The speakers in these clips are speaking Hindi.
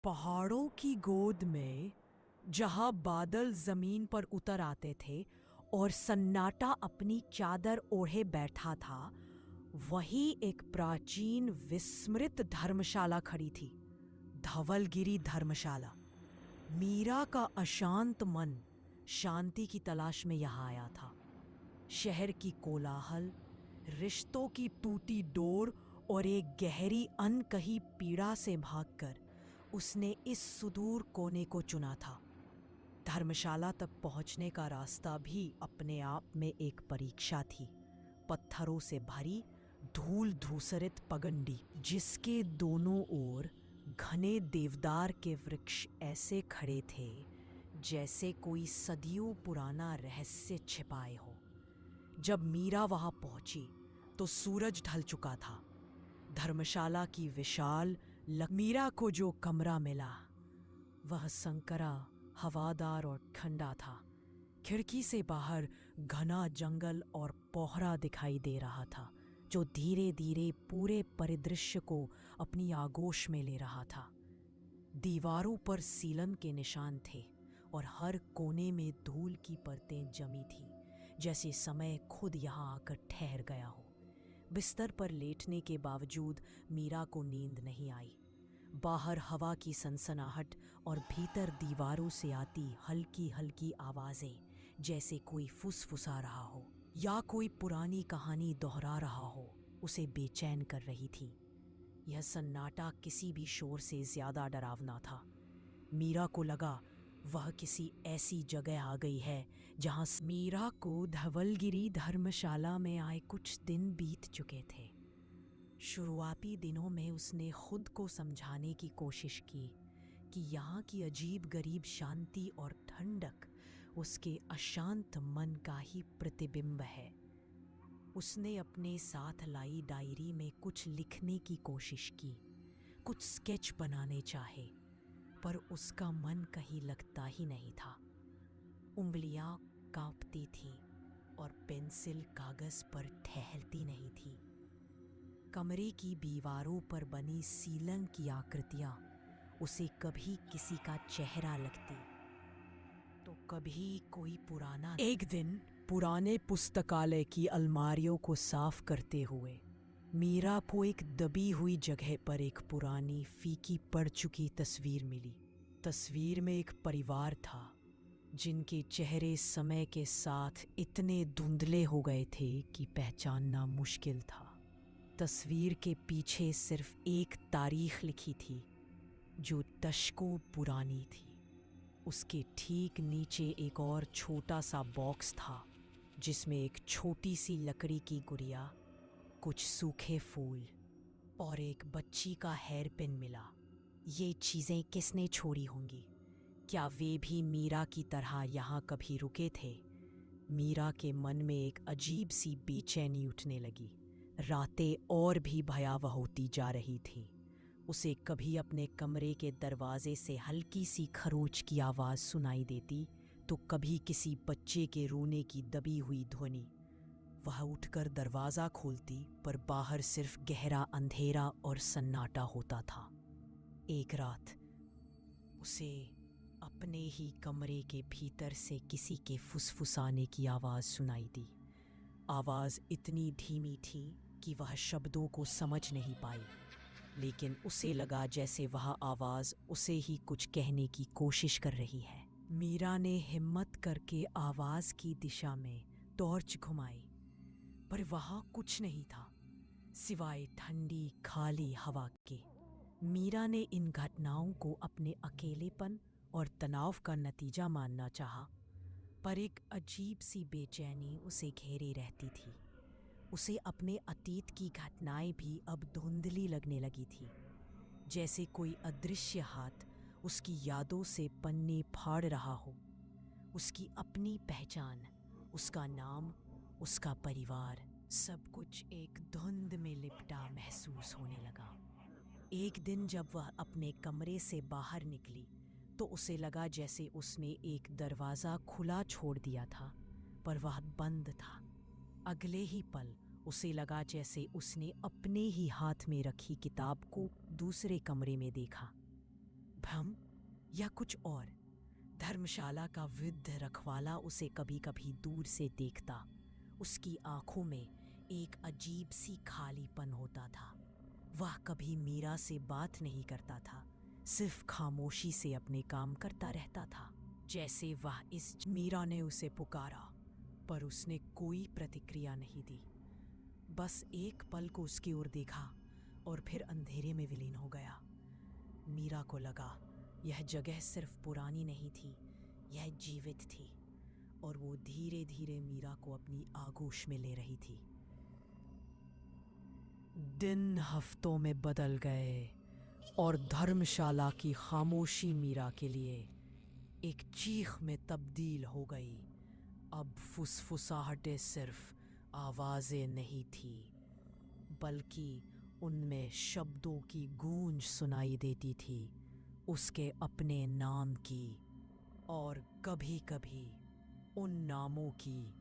पहाड़ों की गोद में जहां बादल जमीन पर उतर आते थे और सन्नाटा अपनी चादर ओढ़े बैठा था, वही एक प्राचीन विस्मृत धर्मशाला खड़ी थी। धवलगिरी धर्मशाला। मीरा का अशांत मन शांति की तलाश में यहाँ आया था। शहर की कोलाहल, रिश्तों की टूटी डोर और एक गहरी अनकही पीड़ा से भागकर उसने इस सुदूर कोने को चुना था। धर्मशाला तक पहुंचने का रास्ता भी अपने आप में एक परीक्षा थी। पत्थरों से भरी, धूल धूसरित पगडंडी, जिसके दोनों ओर घने देवदार के वृक्ष ऐसे खड़े थे जैसे कोई सदियों पुराना रहस्य छिपाए हो। जब मीरा वहां पहुंची तो सूरज ढल चुका था। धर्मशाला की विशाल मीरा को जो कमरा मिला वह संकरा, हवादार और ठंडा था। खिड़की से बाहर घना जंगल और पोहरा दिखाई दे रहा था, जो धीरे धीरे पूरे परिदृश्य को अपनी आगोश में ले रहा था। दीवारों पर सीलन के निशान थे और हर कोने में धूल की परतें जमी थीं, जैसे समय खुद यहाँ आकर ठहर गया हो। बिस्तर पर लेटने के बावजूद मीरा को नींद नहीं आई। बाहर हवा की सनसनाहट और भीतर दीवारों से आती हल्की हल्की आवाजें जैसे कोई फुसफुसा रहा हो या कोई पुरानी कहानी दोहरा रहा हो, उसे बेचैन कर रही थी। यह सन्नाटा किसी भी शोर से ज्यादा डरावना था। मीरा को लगा वह किसी ऐसी जगह आ गई है जहां मीरा को धवलगिरी धर्मशाला में आए कुछ दिन बीत चुके थे। शुरुआती दिनों में उसने खुद को समझाने की कोशिश की कि यहाँ की अजीब गरीब शांति और ठंडक उसके अशांत मन का ही प्रतिबिंब है। उसने अपने साथ लाई डायरी में कुछ लिखने की कोशिश की, कुछ स्केच बनाने चाहे, पर उसका मन कहीं लगता ही नहीं था। उंगलियां कांपती थीं और पेंसिल कागज पर ठहरती नहीं थी। कमरे की दीवारों पर बनी सीलन की आकृतियां उसे कभी किसी का चेहरा लगती तो कभी कोई पुराना। एक दिन पुराने पुस्तकालय की अलमारियों को साफ करते हुए मीरा को एक दबी हुई जगह पर एक पुरानी फीकी पड़ चुकी तस्वीर मिली। तस्वीर में एक परिवार था जिनके चेहरे समय के साथ इतने धुंधले हो गए थे कि पहचानना मुश्किल था। तस्वीर के पीछे सिर्फ एक तारीख लिखी थी जो दशकों पुरानी थी। उसके ठीक नीचे एक और छोटा सा बॉक्स था जिसमें एक छोटी सी लकड़ी की गुड़िया, कुछ सूखे फूल और एक बच्ची का हेयर पिन मिला। ये चीजें किसने छोड़ी होंगी? क्या वे भी मीरा की तरह यहाँ कभी रुके थे? मीरा के मन में एक अजीब सी बेचैनी उठने लगी। रातें और भी भयावह होती जा रही थीं। उसे कभी अपने कमरे के दरवाजे से हल्की सी खरोच की आवाज़ सुनाई देती तो कभी किसी बच्चे के रोने की दबी हुई ध्वनि। वह उठकर दरवाज़ा खोलती पर बाहर सिर्फ गहरा अंधेरा और सन्नाटा होता था। एक रात उसे अपने ही कमरे के भीतर से किसी के फुसफुसाने की आवाज़ सुनाई दी। आवाज़ इतनी धीमी थी कि वह शब्दों को समझ नहीं पाई, लेकिन उसे लगा जैसे वह आवाज़ उसे ही कुछ कहने की कोशिश कर रही है। मीरा ने हिम्मत करके आवाज़ की दिशा में टॉर्च घुमाई, पर वहाँ कुछ नहीं था सिवाय ठंडी खाली हवा के। मीरा ने इन घटनाओं को अपने अकेलेपन और तनाव का नतीजा मानना चाहा, पर एक अजीब सी बेचैनी उसे घेरे रहती थी। उसे अपने अतीत की घटनाएं भी अब धुंधली लगने लगी थी, जैसे कोई अदृश्य हाथ उसकी यादों से पन्ने फाड़ रहा हो। उसकी अपनी पहचान, उसका नाम, उसका परिवार, सब कुछ एक धुंध में लिपटा महसूस होने लगा। एक दिन जब वह अपने कमरे से बाहर निकली तो उसे लगा जैसे उसने एक दरवाज़ा खुला छोड़ दिया था, पर वह बंद था। अगले ही पल उसे लगा जैसे उसने अपने ही हाथ में रखी किताब को दूसरे कमरे में देखा। भ्रम या कुछ और? धर्मशाला का वृद्ध रखवाला उसे कभी कभी दूर से देखता। उसकी आंखों में एक अजीब सी खालीपन होता था। वह कभी मीरा से बात नहीं करता था, सिर्फ खामोशी से अपने काम करता रहता था। जैसे वह मीरा ने उसे पुकारा, पर उसने कोई प्रतिक्रिया नहीं दी। बस एक पल को उसकी ओर देखा और फिर अंधेरे में विलीन हो गया। मीरा को लगा यह जगह सिर्फ पुरानी नहीं थी, यह जीवित थी, और वो धीरे धीरे मीरा को अपनी आगोश में ले रही थी। दिन हफ्तों में बदल गए और धर्मशाला की खामोशी मीरा के लिए एक चीख में तब्दील हो गई। अब फुसफुसाहटें सिर्फ आवाज़ें नहीं थी, बल्कि उनमें शब्दों की गूंज सुनाई देती थी, उसके अपने नाम की, और कभी-कभी उन नामों की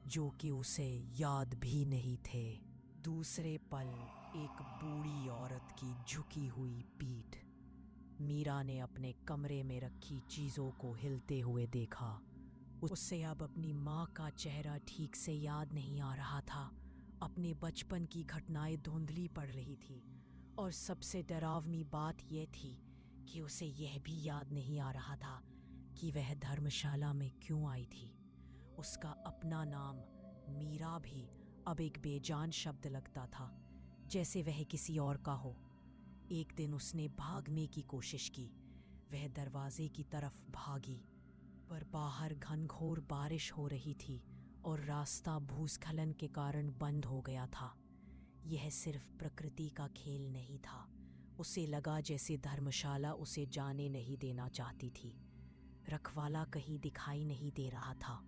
जो कि उसे याद भी नहीं थे। दूसरे पल एक बूढ़ी औरत की झुकी हुई पीठ। मीरा ने अपने कमरे में रखी चीज़ों को हिलते हुए देखा। उसे अब अपनी माँ का चेहरा ठीक से याद नहीं आ रहा था। अपने बचपन की घटनाएं धुंधली पड़ रही थी, और सबसे डरावनी बात यह थी कि उसे यह भी याद नहीं आ रहा था कि वह धर्मशाला में क्यों आई थी। उसका अपना नाम मीरा भी अब एक बेजान शब्द लगता था, जैसे वह किसी और का हो। एक दिन उसने भागने की कोशिश की। वह दरवाजे की तरफ भागी, पर बाहर घनघोर बारिश हो रही थी और रास्ता भूस्खलन के कारण बंद हो गया था। यह सिर्फ प्रकृति का खेल नहीं था। उसे लगा जैसे धर्मशाला उसे जाने नहीं देना चाहती थी। रखवाला कहीं दिखाई नहीं दे रहा था,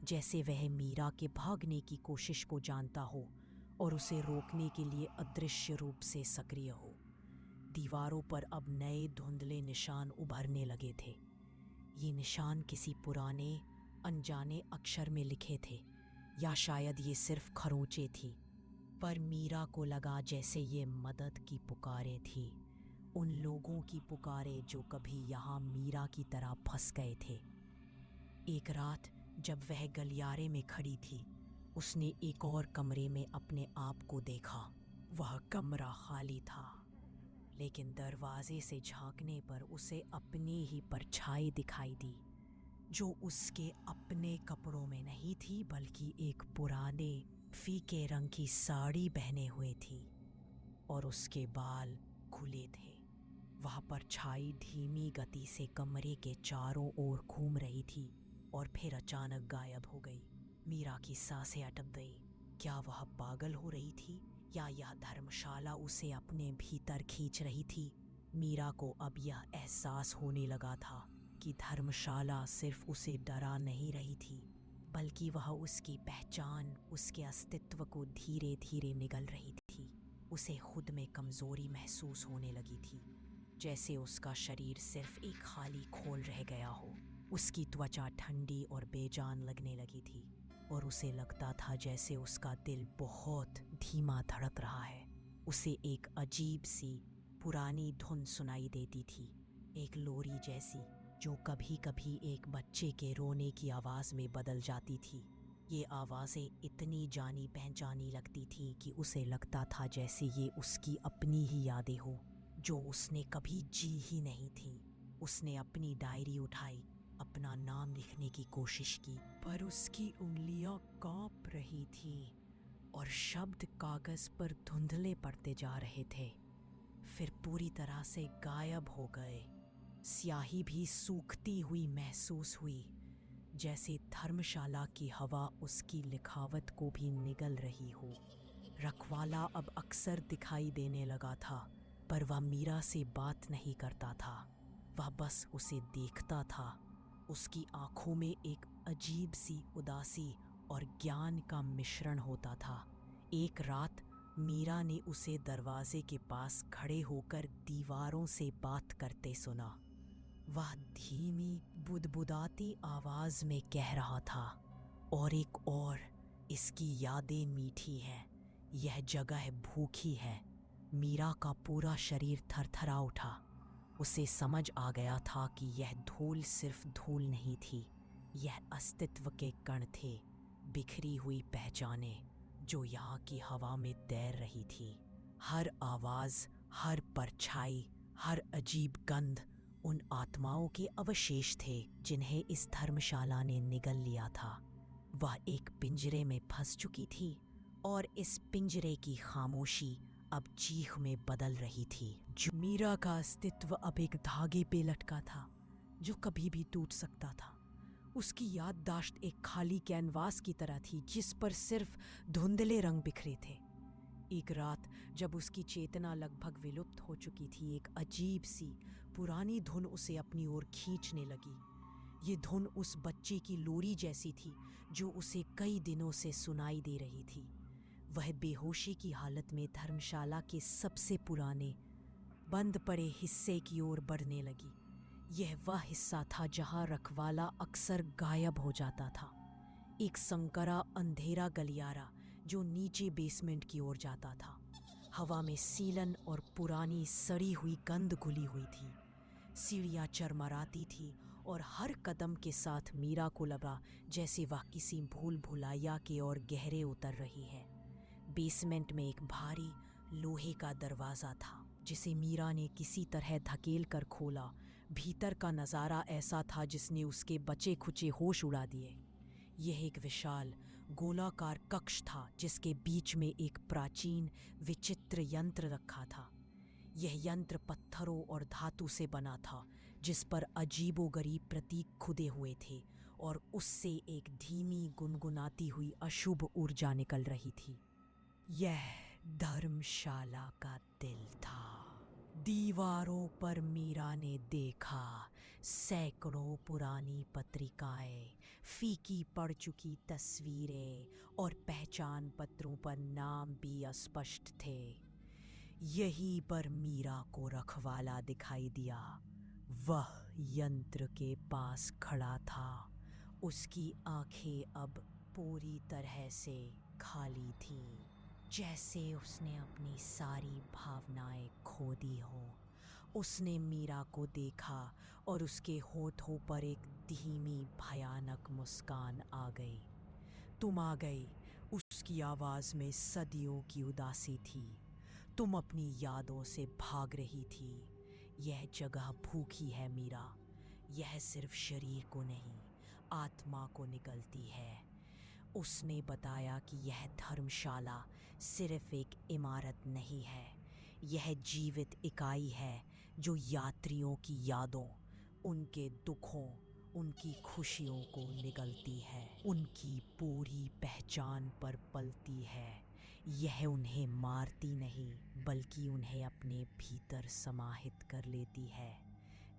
जैसे वह मीरा के भागने की कोशिश को जानता हो और उसे रोकने के लिए अदृश्य रूप से सक्रिय हो। दीवारों पर अब नए धुंधले निशान उभरने लगे थे। ये निशान किसी पुराने अनजाने अक्षर में लिखे थे, या शायद ये सिर्फ खरोंचें थी। पर मीरा को लगा जैसे ये मदद की पुकारें थी, उन लोगों की पुकारें जो कभी यहाँ मीरा की तरह फंस गए थे। एक रात जब वह गलियारे में खड़ी थी, उसने एक और कमरे में अपने आप को देखा। वह कमरा खाली था, लेकिन दरवाजे से झांकने पर उसे अपनी ही परछाई दिखाई दी, जो उसके अपने कपड़ों में नहीं थी, बल्कि एक पुराने फीके रंग की साड़ी पहने हुए थी, और उसके बाल खुले थे। वह परछाई धीमी गति से कमरे के चारों ओर घूम रही थी और फिर अचानक गायब हो गई। मीरा की सांसें अटक गई। क्या वह पागल हो रही थी, या यह धर्मशाला उसे अपने भीतर खींच रही थी? मीरा को अब यह एहसास होने लगा था कि धर्मशाला सिर्फ उसे डरा नहीं रही थी, बल्कि वह उसकी पहचान, उसके अस्तित्व को धीरे धीरे निगल रही थी। उसे खुद में कमजोरी महसूस होने लगी थी, जैसे उसका शरीर सिर्फ एक खाली खोल रह गया हो। उसकी त्वचा ठंडी और बेजान लगने लगी थी, और उसे लगता था जैसे उसका दिल बहुत धीमा धड़क रहा है। उसे एक अजीब सी पुरानी धुन सुनाई देती थी, एक लोरी जैसी, जो कभी कभी एक बच्चे के रोने की आवाज़ में बदल जाती थी। ये आवाज़ें इतनी जानी पहचानी लगती थी कि उसे लगता था जैसे ये उसकी अपनी ही यादें हो, जो उसने कभी जी ही नहीं थी। उसने अपनी डायरी उठाई, अपना नाम लिखने की कोशिश की, पर उसकी उंगलियां कांप रही थीं और शब्द कागज पर धुंधले पड़ते जा रहे थे, फिर पूरी तरह से गायब हो गए। स्याही भी सूखती हुई महसूस हुई, जैसे धर्मशाला की हवा उसकी लिखावट को भी निगल रही हो। रखवाला अब अक्सर दिखाई देने लगा था, पर वह मीरा से बात नहीं करता था। वह बस उसे देखता था। उसकी आंखों में एक अजीब सी उदासी और ज्ञान का मिश्रण होता था। एक रात मीरा ने उसे दरवाजे के पास खड़े होकर दीवारों से बात करते सुना। वह धीमी बुदबुदाती आवाज में कह रहा था, और एक और, इसकी यादें मीठी हैं, यह जगह भूखी है। मीरा का पूरा शरीर थरथरा उठा। उसे समझ आ गया था कि यह धूल सिर्फ धूल नहीं थी, यह अस्तित्व के कण थे, बिखरी हुई पहचानें जो यहाँ की हवा में तैर रही थी। हर आवाज, हर परछाई, हर अजीब गंध उन आत्माओं के अवशेष थे जिन्हें इस धर्मशाला ने निगल लिया था। वह एक पिंजरे में फंस चुकी थी, और इस पिंजरे की खामोशी अब चीख में बदल रही थी। जो मीरा का अस्तित्व अब एक धागे पे लटका था जो कभी भी टूट सकता था। उसकी याददाश्त एक खाली कैनवास की तरह थी जिस पर सिर्फ धुंधले रंग बिखरे थे। एक रात जब उसकी चेतना लगभग विलुप्त हो चुकी थी, एक अजीब सी पुरानी धुन उसे अपनी ओर खींचने लगी। ये धुन उस बच्चे की लोरी जैसी थी जो उसे कई दिनों से सुनाई दे रही थी। वह बेहोशी की हालत में धर्मशाला के सबसे पुराने बंद पड़े हिस्से की ओर बढ़ने लगी। यह वह हिस्सा था जहां रखवाला अक्सर गायब हो जाता था, एक संकरा अंधेरा गलियारा जो नीचे बेसमेंट की ओर जाता था। हवा में सीलन और पुरानी सड़ी हुई गंध घुली हुई थी। सीढ़ियाँ चरमराती थी और हर कदम के साथ मीरा को लगा जैसे वह किसी भूल भुलैया की ओर गहरे उतर रही है। बेसमेंट में एक भारी लोहे का दरवाज़ा था जिसे मीरा ने किसी तरह धकेल कर खोला। भीतर का नज़ारा ऐसा था जिसने उसके बचे खुचे होश उड़ा दिए। यह एक विशाल गोलाकार कक्ष था जिसके बीच में एक प्राचीन विचित्र यंत्र रखा था। यह यंत्र पत्थरों और धातु से बना था जिस पर अजीबोगरीब प्रतीक खुदे हुए थे, और उससे एक धीमी गुनगुनाती हुई अशुभ ऊर्जा निकल रही थी। यह धर्मशाला का दिल था। दीवारों पर मीरा ने देखा सैकड़ों पुरानी पत्रिकाएं, फीकी पड़ चुकी तस्वीरें और पहचान पत्रों पर नाम भी अस्पष्ट थे। यहीं पर मीरा को रखवाला दिखाई दिया। वह यंत्र के पास खड़ा था। उसकी आंखें अब पूरी तरह से खाली थीं, जैसे उसने अपनी सारी भावनाएं खो दी हो। उसने मीरा को देखा और उसके होठों पर एक धीमी भयानक मुस्कान आ गई। तुम आ गई, उसकी आवाज में सदियों की उदासी थी। तुम अपनी यादों से भाग रही थी। यह जगह भूखी है मीरा। यह सिर्फ शरीर को नहीं, आत्मा को निगलती है। उसने बताया कि यह धर्मशाला सिर्फ एक इमारत नहीं है, यह जीवित इकाई है जो यात्रियों की यादों, उनके दुखों, उनकी खुशियों को निगलती है, उनकी पूरी पहचान पर पलती है। यह उन्हें मारती नहीं बल्कि उन्हें अपने भीतर समाहित कर लेती है।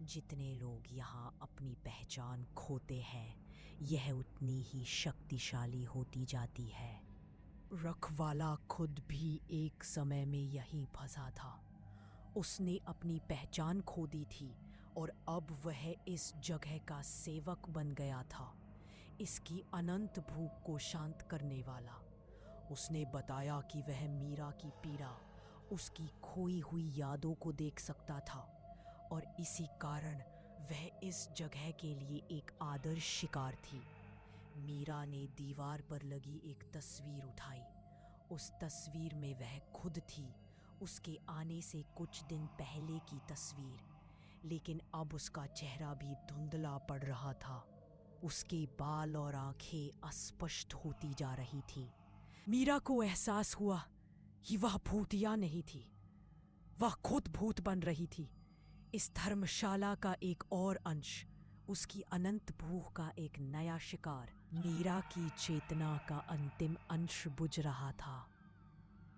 जितने लोग यहाँ अपनी पहचान खोते हैं, यह उतनी ही शक्तिशाली होती जाती है। रखवाला खुद भी एक समय में यहीं फंसा था। उसने अपनी पहचान खो दी थी और अब वह इस जगह का सेवक बन गया था, इसकी अनंत भूख को शांत करने वाला। उसने बताया कि वह मीरा की पीड़ा, उसकी खोई हुई यादों को देख सकता था, और इसी कारण वह इस जगह के लिए एक आदर्श शिकार थी। मीरा ने दीवार पर लगी एक तस्वीर उठाई। उस तस्वीर में वह खुद थी, उसके आने से कुछ दिन पहले की तस्वीर, लेकिन अब उसका चेहरा भी धुंधला पड़ रहा था। उसके बाल और आंखें अस्पष्ट होती जा रही थी। मीरा को एहसास हुआ कि वह भूतिया नहीं थी, वह खुद भूत बन रही थी। इस धर्मशाला का एक और अंश, उसकी अनंत भूख का एक नया शिकार। मीरा की चेतना का अंतिम अंश बुझ रहा था,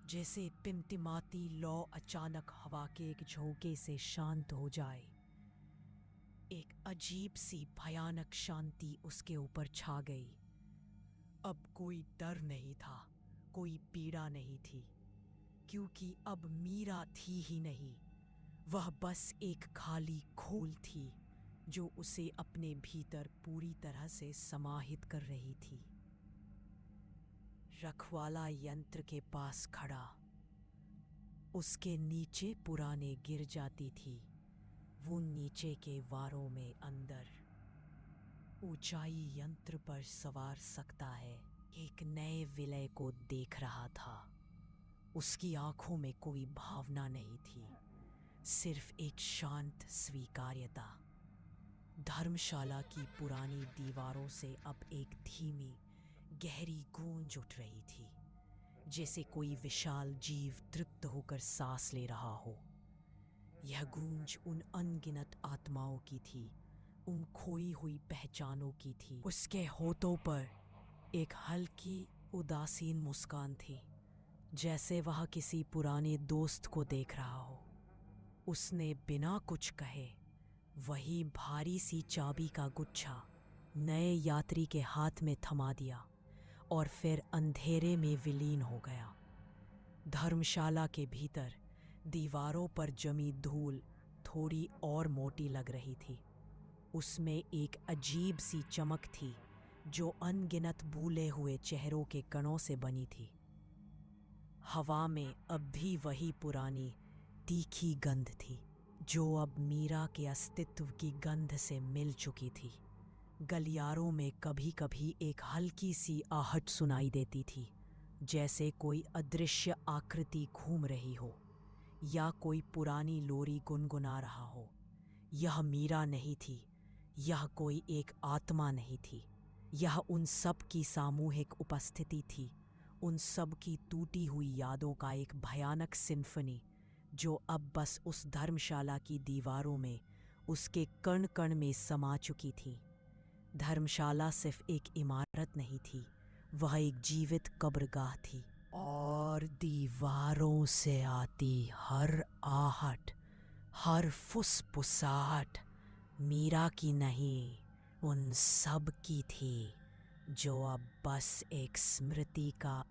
जैसे टिमटिमाती लौ अचानक हवा के एक झोंके से शांत हो जाए। एक अजीब सी भयानक शांति उसके ऊपर छा गई। अब कोई डर नहीं था, कोई पीड़ा नहीं थी, क्योंकि अब मीरा थी ही नहीं, वह बस एक खाली खोल थी जो उसे अपने भीतर पूरी तरह से समाहित कर रही थी। रखवाला यंत्र के पास खड़ा, उसके नीचे पुराने गिर जाती थी। वो नीचे के वारों में अंदर ऊंचाई यंत्र पर सवार सकता है, एक नए विलय को देख रहा था। उसकी आंखों में कोई भावना नहीं थी, सिर्फ एक शांत स्वीकार्यता। धर्मशाला की पुरानी दीवारों से अब एक धीमी गहरी गूंज उठ रही थी, जैसे कोई विशाल जीव तृप्त होकर सांस ले रहा हो। यह गूंज उन अनगिनत आत्माओं की थी, उन खोई हुई पहचानों की थी। उसके होठों पर एक हल्की उदासीन मुस्कान थी, जैसे वह किसी पुराने दोस्त को देख रहा हो। उसने बिना कुछ कहे वही भारी सी चाबी का गुच्छा नए यात्री के हाथ में थमा दिया और फिर अंधेरे में विलीन हो गया। धर्मशाला के भीतर दीवारों पर जमी धूल थोड़ी और मोटी लग रही थी। उसमें एक अजीब सी चमक थी जो अनगिनत भूले हुए चेहरों के कणों से बनी थी। हवा में अब भी वही पुरानी तीखी गंध थी, जो अब मीरा के अस्तित्व की गंध से मिल चुकी थी। गलियारों में कभी कभी एक हल्की सी आहट सुनाई देती थी, जैसे कोई अदृश्य आकृति घूम रही हो या कोई पुरानी लोरी गुनगुना रहा हो। यह मीरा नहीं थी, यह कोई एक आत्मा नहीं थी, यह उन सब की सामूहिक उपस्थिति थी, उन सब की टूटी हुई यादों का एक भयानक सिम्फनी, जो अब बस उस धर्मशाला की दीवारों में, उसके कण कण में समा चुकी थी। धर्मशाला सिर्फ एक इमारत नहीं थी, वह एक जीवित कब्रगाह थी, और दीवारों से आती हर आहट, हर फुसफुसाहट मीरा की नहीं, उन सब की थी, जो अब बस एक स्मृति का